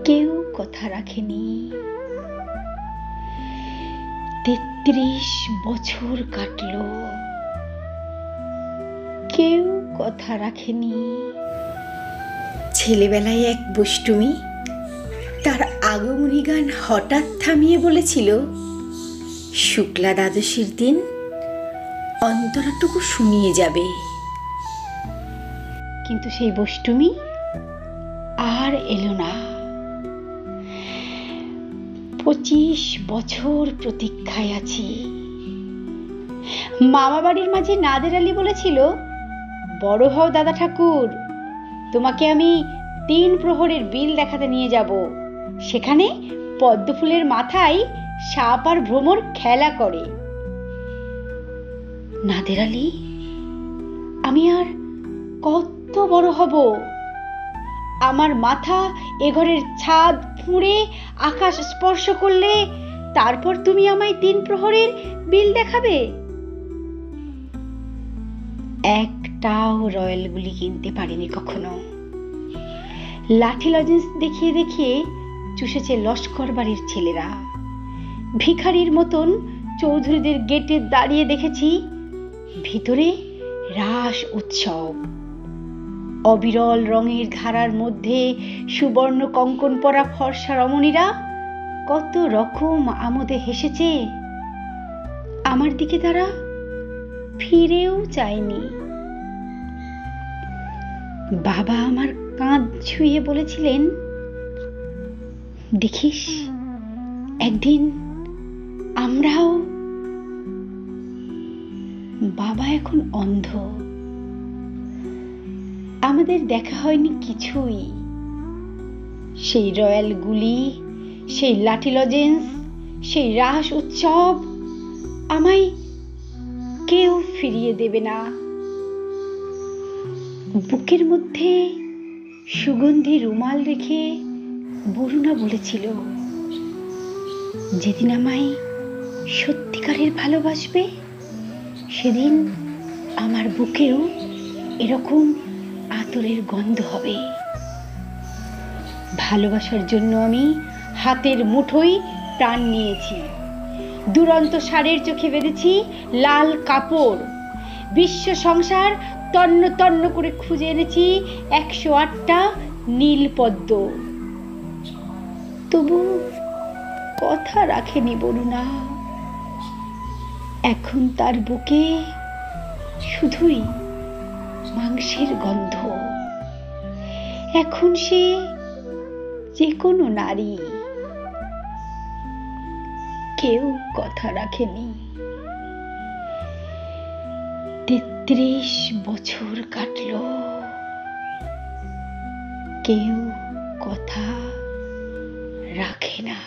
কেউ কথা রাখেনি। ৩৩ বছর কাটলো, কেউ কথা রাখেনি। ছেলেবেলায় এক বষ্টমী তার আগমনী গান হঠাৎ থামিয়ে বলেছিল, শুক্লা দ্বাদশীর দিন অন্তরাটুকু শুনিয়ে যাবে। কিন্তু সেই বষ্টমী আর এলো না। ২৫ বছর প্রতীক্ষায় আছি। মামা বাড়ির মাঝে নাদের আলী বলেছিল, বড় হও দাদা ঠাকুর, তোমাকে আমি ৩ প্রহরের বিল দেখাতে নিয়ে যাব। সেখানে পদ্মফুলের মাথায় সাপ আর ভ্রমর খেলা করে। নাদের আলী, আমি আর কত বড় হব? আমার মাথা এ ঘরের ছাদ ফুঁড়ে আকাশ স্পর্শ করলে তারপর তুমি আমায় ৩ প্রহরের বিল দেখাবে? একটাও রয়্যাল গুলি কিনতে পারিনি কখনো। লাঠি লজেন্স দেখিয়ে দেখিয়ে চুষেছে লস্কর বাড়ির ছেলেরা। ভিখারির মতন চৌধুরীদের গেটে দাঁড়িয়ে দেখেছি ভিতরে রাস উৎসব। অবিরল রঙের ধারার মধ্যে সুবর্ণ কঙ্কন পরা ফর্সা রমণীরা কত রকম আমোদে হেসেছে। আমার দিকে তারা ফিরেও চায়নি। বাবা আমার কাঁধ ছুঁয়ে বলেছিলেন, দেখিস একদিন আমরাও। বাবা এখন অন্ধ, আমাদের দেখা হয়নি কিছুই। সেই রয়্যাল গুলি, সেই লাঠি লজেন্স, সেই রাস উৎসব আমায় কেউ ফিরিয়ে দেবে না। বুকের মধ্যে সুগন্ধি রুমাল রেখে বরুণা বলেছিল, যেদিন আমায় সত্যিকারের ভালোবাসবে সেদিন আমার বুকেও এরকম আতরের গন্ধ হবে। ভালোবাসার জন্য আমি হাতের মুঠোয় প্রাণ নিয়েছি। দুরন্ত ষাঁড়ের চোখে বেঁধেছি লাল কাপড়। বিশ্ব সংসার তন্ন তন্ন করে খুঁজে এনেছি ১০৮টা নীল পদ্ম। তবু কথা রাখেনি বরুণা। এখন তার বুকে শুধুই মাংসের গন্ধ। এখন সে যে কোনো নারী। কেউ কথা রাখেনি। ৩৩ বছর কাটলো, কেউ কথা রাখে না।